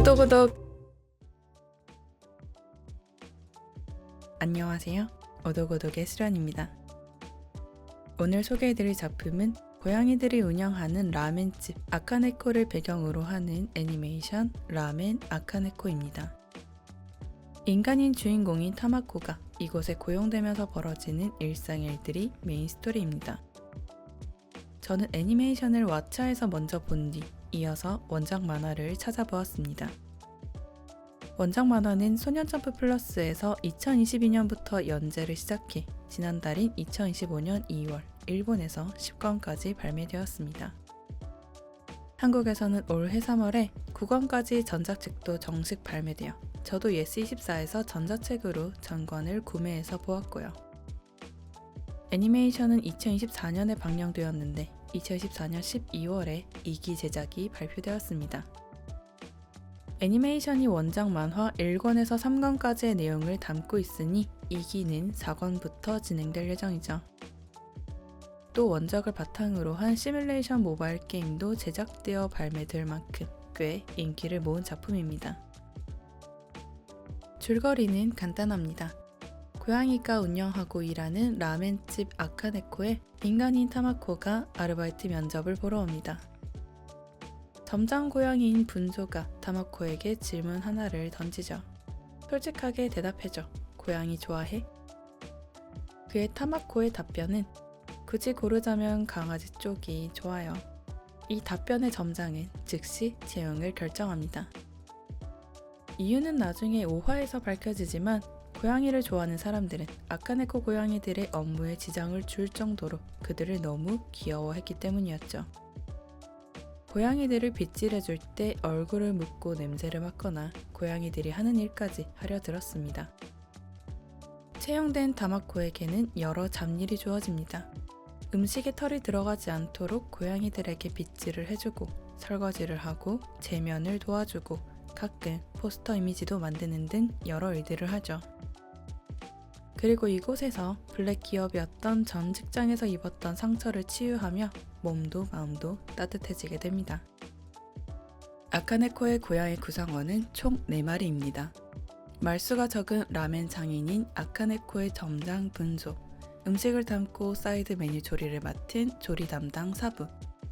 오독오독. 안녕하세요. 오독오독의 수련입니다. 오늘 소개해드릴 작품은 고양이들이 운영하는 라멘집 아카네코를 배경으로 하는 애니메이션 라멘 아카네코입니다. 인간인 주인공인 타마코가 이곳에 고용되면서 벌어지는 일상의 일들이 메인 스토리입니다. 저는 애니메이션을 왓챠에서 먼저 본 뒤 이어서 원작 만화를 찾아보았습니다. 원작 만화는 소년점프 플러스에서 2022년부터 연재를 시작해 지난달인 2025년 2월 일본에서 10권까지 발매되었습니다. 한국에서는 올해 3월에 9권까지 전자책도 정식 발매되어 저도 예스24에서 전자책으로 전권을 구매해서 보았고요. 애니메이션은 2024년에 방영되었는데 2024년 12월에 2기 제작이 발표되었습니다. 애니메이션이 원작 만화 1권에서 3권까지의 내용을 담고 있으니 2기는 4권부터 진행될 예정이죠. 또 원작을 바탕으로 한 시뮬레이션 모바일 게임도 제작되어 발매될 만큼 꽤 인기를 모은 작품입니다. 줄거리는 간단합니다. 고양이가 운영하고 일하는 라멘집 아카네코에 인간인 타마코가 아르바이트 면접을 보러 옵니다. 점장 고양이인 분조가 타마코에게 질문 하나를 던지죠. 솔직하게 대답해줘. 고양이 좋아해? 그의 타마코의 답변은 굳이 고르자면 강아지 쪽이 좋아요. 이 답변의 점장은 즉시 채용을 결정합니다. 이유는 나중에 5화에서 밝혀지지만 고양이를 좋아하는 사람들은 아카네코 고양이들의 업무에 지장을 줄 정도로 그들을 너무 귀여워했기 때문이었죠. 고양이들을 빗질해줄 때 얼굴을 묶고 냄새를 맡거나 고양이들이 하는 일까지 하려 들었습니다. 채용된 타마코에게는 여러 잡일이 주어집니다. 음식에 털이 들어가지 않도록 고양이들에게 빗질을 해주고 설거지를 하고 제면을 도와주고 가끔 포스터 이미지도 만드는 등 여러 일들을 하죠. 그리고 이곳에서 블랙 기업이었던 전 직장에서 입었던 상처를 치유하며 몸도 마음도 따뜻해지게 됩니다. 아카네코의 고양이 구성원은 총 4마리입니다. 말수가 적은 라멘 장인인 아카네코의 점장 분조, 음식을 담고 사이드 메뉴 조리를 맡은 조리 담당 사부,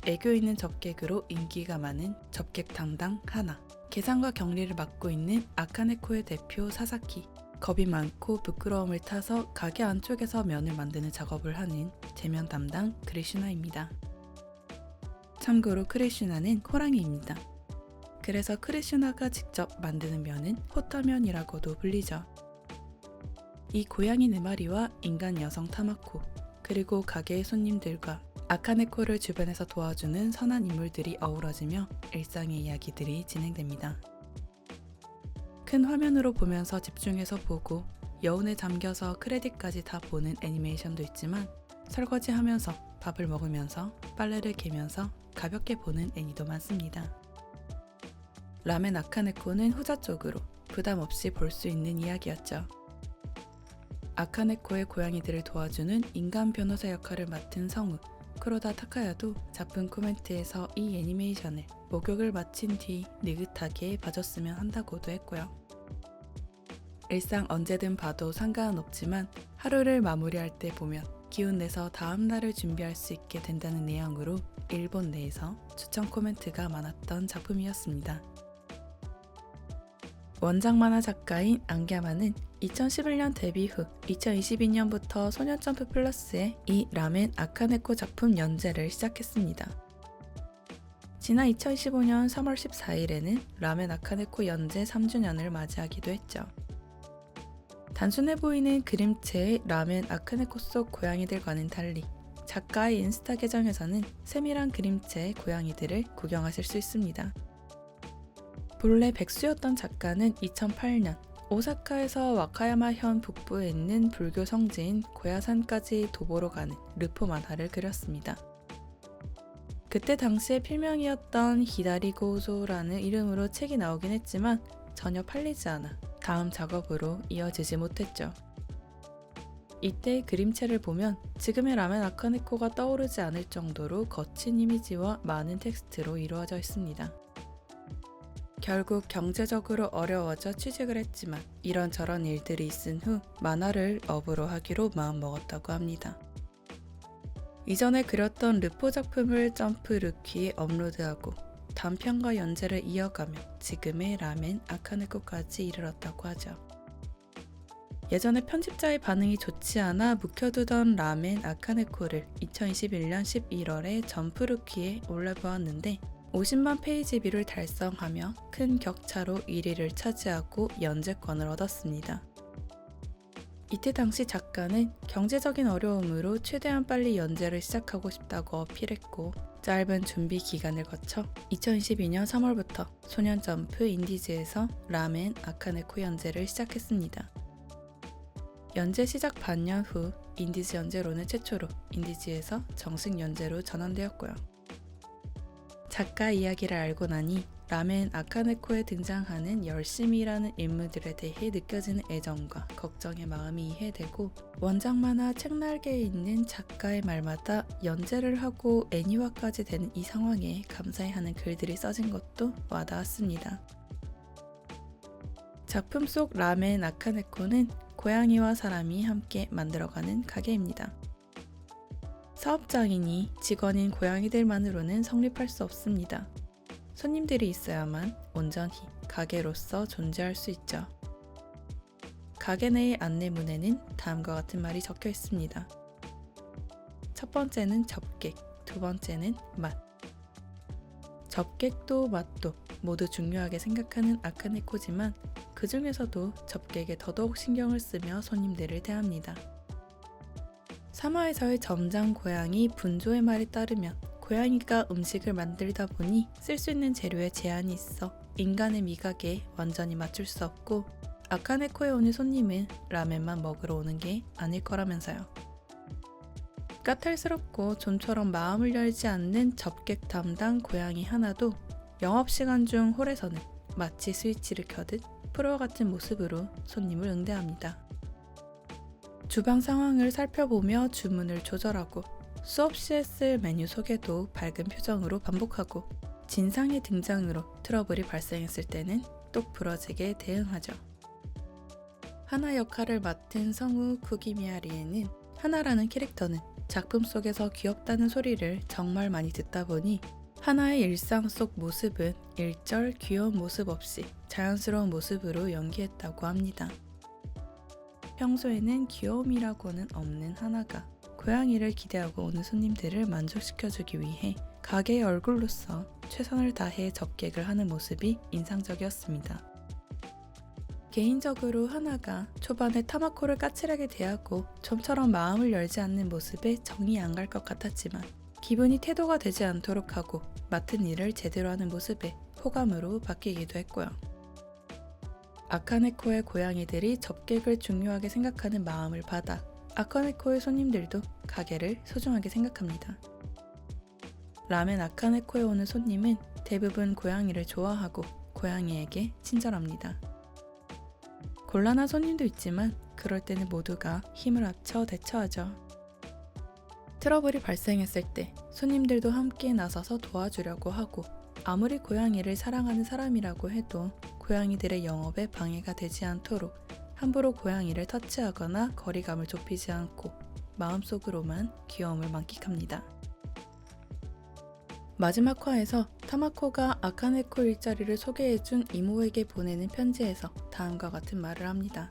애교 있는 접객으로 인기가 많은 접객 담당 하나, 계산과 격리를 맡고 있는 아카네코의 대표 사사키, 겁이 많고 부끄러움을 타서 가게 안쪽에서 면을 만드는 작업을 하는 제면 담당 크리슈나입니다. 참고로 크리슈나는 호랑이입니다. 그래서 크리슈나가 직접 만드는 면은 호타면이라고도 불리죠. 이 고양이 4마리와 인간 여성 타마코, 그리고 가게의 손님들과 아카네코를 주변에서 도와주는 선한 인물들이 어우러지며 일상의 이야기들이 진행됩니다. 큰 화면으로 보면서 집중해서 보고 여운에 잠겨서 크레딧까지 다 보는 애니메이션도 있지만 설거지하면서 밥을 먹으면서 빨래를 개면서 가볍게 보는 애니도 많습니다. 라멘 아카네코는 후자 쪽으로 부담 없이 볼 수 있는 이야기였죠. 아카네코의 고양이들을 도와주는 인간 변호사 역할을 맡은 성우 쿠로다 타카야도 작품 코멘트에서 이 애니메이션을 목욕을 마친 뒤 느긋하게 봐줬으면 한다고도 했고요. 일상 언제든 봐도 상관은 없지만 하루를 마무리할 때 보면 기운내서 다음날을 준비할 수 있게 된다는 내용으로 일본 내에서 추천 코멘트가 많았던 작품이었습니다. 원작 만화 작가인 안갸마는 2011년 데뷔 후 2022년부터 소년점프 플러스에 이 라멘 아카네코 작품 연재를 시작했습니다. 지난 2015년 3월 14일에는 라멘 아카네코 연재 3주년을 맞이하기도 했죠. 단순해 보이는 그림체의 라멘 아카네코 속 고양이들과는 달리 작가의 인스타 계정에서는 세밀한 그림체의 고양이들을 구경하실 수 있습니다. 본래 백수였던 작가는 2008년 오사카에서 와카야마현 북부에 있는 불교 성지인 고야산까지 도보로 가는 르포 만화를 그렸습니다. 그때 당시에 필명이었던 히다리고조라는 이름으로 책이 나오긴 했지만 전혀 팔리지 않아 다음 작업으로 이어지지 못했죠. 이때의 그림체를 보면 지금의 라멘 아카네코가 떠오르지 않을 정도로 거친 이미지와 많은 텍스트로 이루어져 있습니다. 결국 경제적으로 어려워져 취직을 했지만 이런저런 일들이 있은 후 만화를 업으로 하기로 마음먹었다고 합니다. 이전에 그렸던 르포 작품을 점프 루키에 업로드하고 단편과 연재를 이어가며 지금의 라멘 아카네코까지 이르렀다고 하죠. 예전에 편집자의 반응이 좋지 않아 묵혀두던 라멘 아카네코를 2021년 11월에 점프 루키에 올려보았는데 50만 페이지 뷰를 달성하며 큰 격차로 1위를 차지하고 연재권을 얻었습니다. 이때 당시 작가는 경제적인 어려움으로 최대한 빨리 연재를 시작하고 싶다고 어필했고 짧은 준비 기간을 거쳐 2022년 3월부터 소년점프 인디즈에서 라멘 아카네코 연재를 시작했습니다. 연재 시작 반년 후 인디즈 연재로는 최초로 인디즈에서 정식 연재로 전환되었고요. 작가 이야기를 알고 나니 라멘 아카네코에 등장하는 열심히 일하는 인물들에 대해 느껴지는 애정과 걱정의 마음이 이해되고 원작 만화 책날개에 있는 작가의 말마다 연재를 하고 애니화까지 되는 이 상황에 감사해하는 글들이 써진 것도 와닿았습니다. 작품 속 라멘 아카네코는 고양이와 사람이 함께 만들어가는 가게입니다. 사업장이니 직원인 고양이들만으로는 성립할 수 없습니다. 손님들이 있어야만 온전히 가게로서 존재할 수 있죠. 가게 내의 안내문에는 다음과 같은 말이 적혀 있습니다. 첫 번째는 접객, 두 번째는 맛. 접객도 맛도 모두 중요하게 생각하는 아카네코지만 그 중에서도 접객에 더더욱 신경을 쓰며 손님들을 대합니다. 3화에서의 점장 고양이 분조의 말에 따르면 고양이가 음식을 만들다 보니 쓸 수 있는 재료에 제한이 있어 인간의 미각에 완전히 맞출 수 없고 아카네코에 오는 손님은 라멘만 먹으러 오는 게 아닐 거라면서요. 까탈스럽고 좀처럼 마음을 열지 않는 접객 담당 고양이 하나도 영업시간 중 홀에서는 마치 스위치를 켜듯 프로와 같은 모습으로 손님을 응대합니다. 주방 상황을 살펴보며 주문을 조절하고 수업 시에 쓸 메뉴 소개도 밝은 표정으로 반복하고 진상의 등장으로 트러블이 발생했을 때는 똑 부러지게 대응하죠. 하나 역할을 맡은 성우 쿠기미야리에는 하나라는 캐릭터는 작품 속에서 귀엽다는 소리를 정말 많이 듣다 보니 하나의 일상 속 모습은 일절 귀여운 모습 없이 자연스러운 모습으로 연기했다고 합니다. 평소에는 귀여움이라고는 없는 하나가 고양이를 기대하고 오는 손님들을 만족시켜주기 위해 가게의 얼굴로서 최선을 다해 접객을 하는 모습이 인상적이었습니다. 개인적으로 하나가 초반에 타마코를 까칠하게 대하고 좀처럼 마음을 열지 않는 모습에 정이 안 갈 것 같았지만 기분이 태도가 되지 않도록 하고 맡은 일을 제대로 하는 모습에 호감으로 바뀌기도 했고요. 아카네코의 고양이들이 접객을 중요하게 생각하는 마음을 받아 아카네코의 손님들도 가게를 소중하게 생각합니다. 라멘 아카네코에 오는 손님은 대부분 고양이를 좋아하고 고양이에게 친절합니다. 곤란한 손님도 있지만 그럴 때는 모두가 힘을 합쳐 대처하죠. 트러블이 발생했을 때 손님들도 함께 나서서 도와주려고 하고 아무리 고양이를 사랑하는 사람이라고 해도 고양이들의 영업에 방해가 되지 않도록 함부로 고양이를 터치하거나 거리감을 좁히지 않고 마음속으로만 귀여움을 만끽합니다. 마지막 화에서 타마코가 아카네코 일자리를 소개해준 이모에게 보내는 편지에서 다음과 같은 말을 합니다.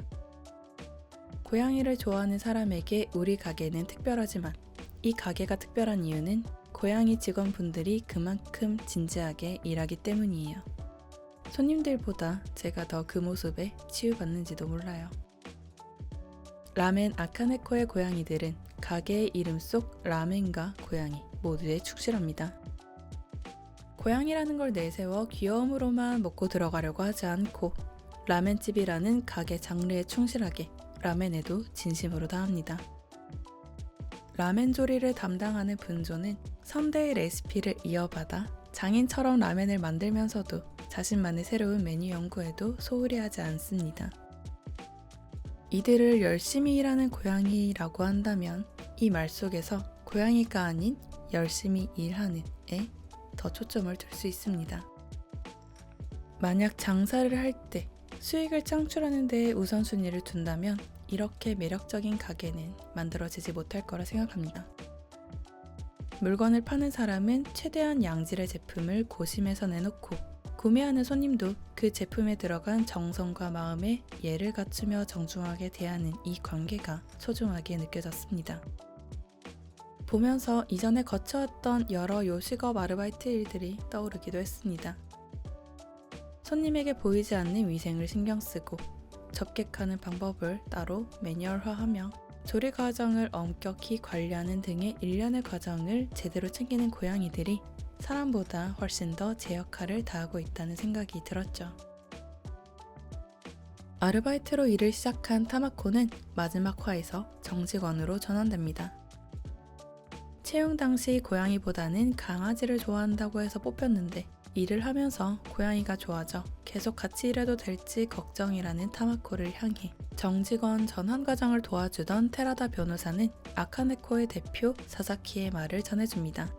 고양이를 좋아하는 사람에게 우리 가게는 특별하지만 이 가게가 특별한 이유는 고양이 직원분들이 그만큼 진지하게 일하기 때문이에요. 손님들보다 제가 더 그 모습에 치유받는지도 몰라요. 라멘 아카네코의 고양이들은 가게의 이름 속 라멘과 고양이 모두에 충실합니다. 고양이라는 걸 내세워 귀여움으로만 먹고 들어가려고 하지 않고 라멘집이라는 가게 장르에 충실하게 라멘에도 진심으로 다합니다. 라멘 조리를 담당하는 분조는 선대의 레시피를 이어받아 장인처럼 라멘을 만들면서도 자신만의 새로운 메뉴 연구에도 소홀히 하지 않습니다. 이들을 열심히 일하는 고양이라고 한다면 이 말 속에서 고양이가 아닌 열심히 일하는에 더 초점을 둘 수 있습니다. 만약 장사를 할 때 수익을 창출하는 데 우선순위를 둔다면 이렇게 매력적인 가게는 만들어지지 못할 거라 생각합니다. 물건을 파는 사람은 최대한 양질의 제품을 고심해서 내놓고 구매하는 손님도 그 제품에 들어간 정성과 마음에 예를 갖추며 정중하게 대하는 이 관계가 소중하게 느껴졌습니다. 보면서 이전에 거쳐왔던 여러 요식업 아르바이트 일들이 떠오르기도 했습니다. 손님에게 보이지 않는 위생을 신경 쓰고 접객하는 방법을 따로 매뉴얼화하며 조리 과정을 엄격히 관리하는 등의 일련의 과정을 제대로 챙기는 고양이들이 사람보다 훨씬 더 제 역할을 다하고 있다는 생각이 들었죠. 아르바이트로 일을 시작한 타마코는 마지막 화에서 정직원으로 전환됩니다. 채용 당시 고양이보다는 강아지를 좋아한다고 해서 뽑혔는데 일을 하면서 고양이가 좋아져 계속 같이 일해도 될지 걱정이라는 타마코를 향해 정직원 전환 과정을 도와주던 테라다 변호사는 아카네코의 대표 사사키의 말을 전해줍니다.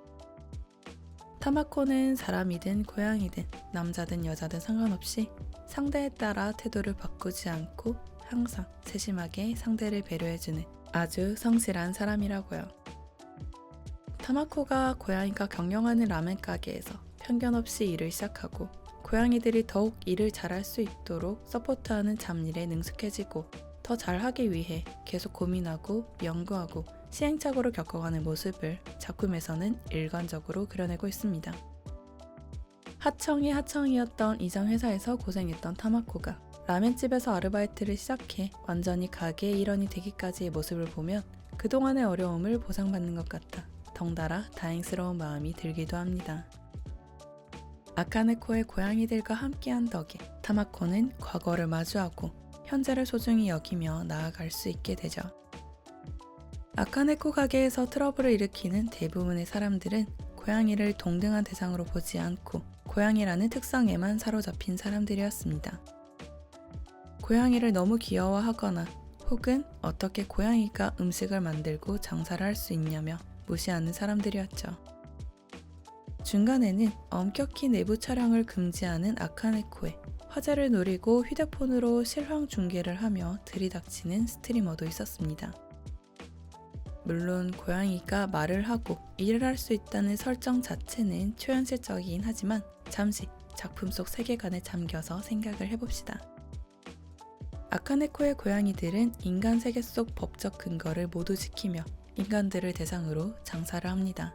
타마코는 사람이든 고양이든 남자든 여자든 상관없이 상대에 따라 태도를 바꾸지 않고 항상 세심하게 상대를 배려해주는 아주 성실한 사람이라고요. 타마코가 고양이가 경영하는 라멘 가게에서 편견 없이 일을 시작하고 고양이들이 더욱 일을 잘할 수 있도록 서포트하는 잡일에 능숙해지고 더 잘하기 위해 계속 고민하고 연구하고 시행착오를 겪어가는 모습을 작품에서는 일관적으로 그려내고 있습니다. 하청이 하청이었던 이전 회사에서 고생했던 타마코가 라멘집에서 아르바이트를 시작해 완전히 가게의 일원이 되기까지의 모습을 보면 그동안의 어려움을 보상받는 것 같아 덩달아 다행스러운 마음이 들기도 합니다. 아카네코의 고양이들과 함께한 덕에 타마코는 과거를 마주하고 현재를 소중히 여기며 나아갈 수 있게 되죠. 아카네코 가게에서 트러블을 일으키는 대부분의 사람들은 고양이를 동등한 대상으로 보지 않고 고양이라는 특성에만 사로잡힌 사람들이었습니다. 고양이를 너무 귀여워하거나 혹은 어떻게 고양이가 음식을 만들고 장사를 할 수 있냐며 무시하는 사람들이었죠. 중간에는 엄격히 내부 촬영을 금지하는 아카네코에 화제를 노리고 휴대폰으로 실황 중계를 하며 들이닥치는 스트리머도 있었습니다. 물론 고양이가 말을 하고 일을 할 수 있다는 설정 자체는 초현실적이긴 하지만 잠시 작품 속 세계관에 잠겨서 생각을 해봅시다. 아카네코의 고양이들은 인간 세계 속 법적 근거를 모두 지키며 인간들을 대상으로 장사를 합니다.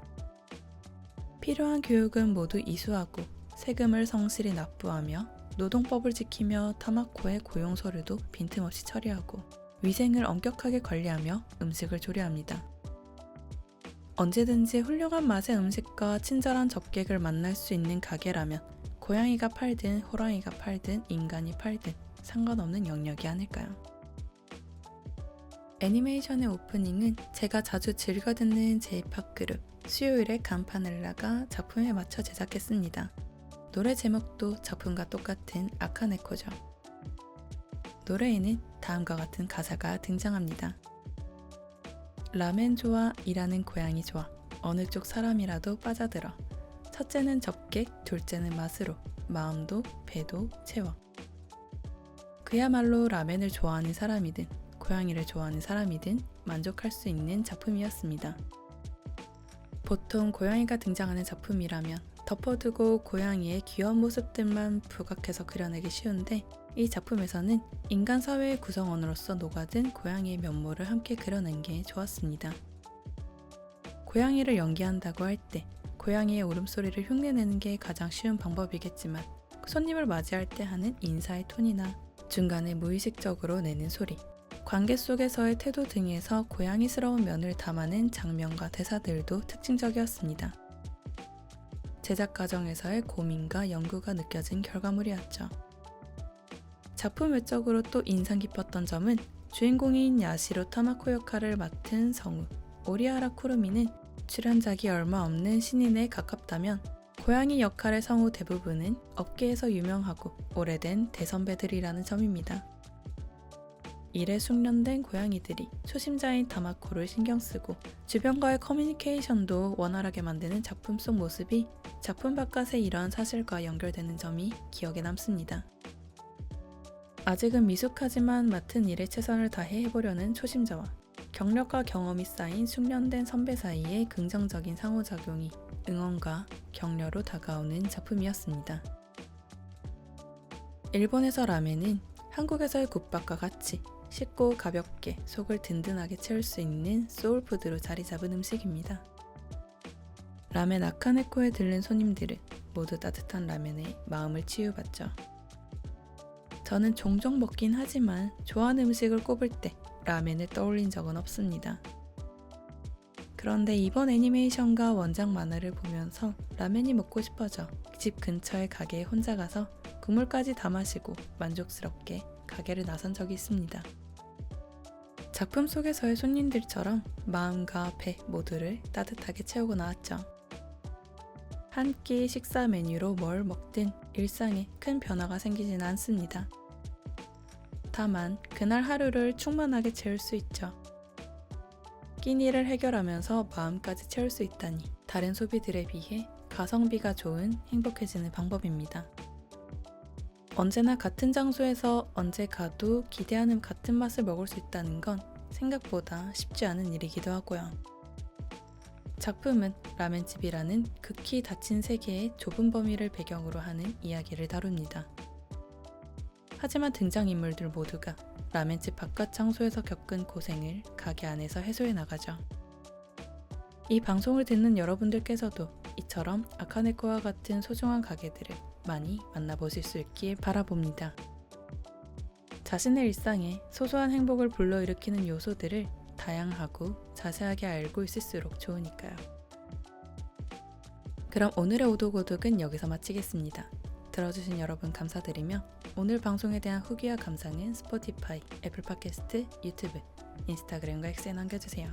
필요한 교육은 모두 이수하고 세금을 성실히 납부하며 노동법을 지키며 타마코의 고용 서류도 빈틈없이 처리하고 위생을 엄격하게 관리하며 음식을 조리합니다. 언제든지 훌륭한 맛의 음식과 친절한 접객을 만날 수 있는 가게라면 고양이가 팔든 호랑이가 팔든 인간이 팔든 상관없는 영역이 아닐까요? 애니메이션의 오프닝은 제가 자주 즐겨 듣는 J-POP 그룹 수요일의 간파넬라가 작품에 맞춰 제작했습니다. 노래 제목도 작품과 똑같은 아카네코죠. 노래에는 다음과 같은 가사가 등장합니다. 라멘 좋아, 일하는 고양이 좋아, 어느 쪽 사람이라도 빠져들어. 첫째는 접객, 둘째는 맛으로, 마음도 배도 채워. 그야말로 라멘을 좋아하는 사람이든 고양이를 좋아하는 사람이든 만족할 수 있는 작품이었습니다. 보통 고양이가 등장하는 작품이라면 덮어두고 고양이의 귀여운 모습들만 부각해서 그려내기 쉬운데 이 작품에서는 인간 사회의 구성원으로서 녹아든 고양이의 면모를 함께 그려낸 게 좋았습니다. 고양이를 연기한다고 할 때 고양이의 울음소리를 흉내내는 게 가장 쉬운 방법이겠지만 손님을 맞이할 때 하는 인사의 톤이나 중간에 무의식적으로 내는 소리, 관계 속에서의 태도 등에서 고양이스러운 면을 담아낸 장면과 대사들도 특징적이었습니다. 제작 과정에서의 고민과 연구가 느껴진 결과물이었죠. 작품 외적으로 또 인상 깊었던 점은 주인공인 야시로 타마코 역할을 맡은 성우 오리하라 쿠루미는 출연작이 얼마 없는 신인에 가깝다면 고양이 역할의 성우 대부분은 업계에서 유명하고 오래된 대선배들이라는 점입니다. 일에 숙련된 고양이들이 초심자인 다마코를 신경쓰고 주변과의 커뮤니케이션도 원활하게 만드는 작품 속 모습이 작품 바깥의 이러한 사실과 연결되는 점이 기억에 남습니다. 아직은 미숙하지만 맡은 일에 최선을 다해 해보려는 초심자와 경력과 경험이 쌓인 숙련된 선배 사이의 긍정적인 상호작용이 응원과 격려로 다가오는 작품이었습니다. 일본에서 라멘은 한국에서의 국밥과 같이 쉽고 가볍게 속을 든든하게 채울 수 있는 소울푸드로 자리 잡은 음식입니다. 라멘 아카네코에 들른 손님들은 모두 따뜻한 라멘에 마음을 치유받죠. 저는 종종 먹긴 하지만 좋아하는 음식을 꼽을 때 라멘을 떠올린 적은 없습니다. 그런데 이번 애니메이션과 원작 만화를 보면서 라멘이 먹고 싶어져 집 근처의 가게에 혼자 가서 국물까지 다 마시고 만족스럽게 가게를 나선 적이 있습니다. 작품 속에서의 손님들처럼 마음과 배 모두를 따뜻하게 채우고 나왔죠. 한 끼 식사 메뉴로 뭘 먹든 일상에 큰 변화가 생기지는 않습니다. 다만 그날 하루를 충만하게 채울 수 있죠. 끼니를 해결하면서 마음까지 채울 수 있다니 다른 소비들에 비해 가성비가 좋은 행복해지는 방법입니다. 언제나 같은 장소에서 언제 가도 기대하는 같은 맛을 먹을 수 있다는 건 생각보다 쉽지 않은 일이기도 하고요. 작품은 라멘집이라는 극히 닫힌 세계의 좁은 범위를 배경으로 하는 이야기를 다룹니다. 하지만 등장인물들 모두가 라멘집 바깥 장소에서 겪은 고생을 가게 안에서 해소해 나가죠. 이 방송을 듣는 여러분들께서도 이처럼 아카네코와 같은 소중한 가게들을 많이 만나보실 수 있길 바라봅니다. 자신의 일상에 소소한 행복을 불러일으키는 요소들을 다양하고 자세하게 알고 있을수록 좋으니까요. 그럼 오늘의 오독오독은 여기서 마치겠습니다. 들어주신 여러분 감사드리며 오늘 방송에 대한 후기와 감상은 스포티파이, 애플 팟캐스트, 유튜브, 인스타그램과 X에 남겨주세요.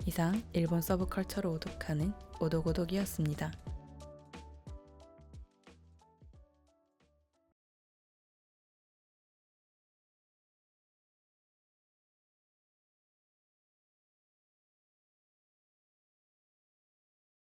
이상 일본 서브컬처를 오독하는 오독오독이었습니다.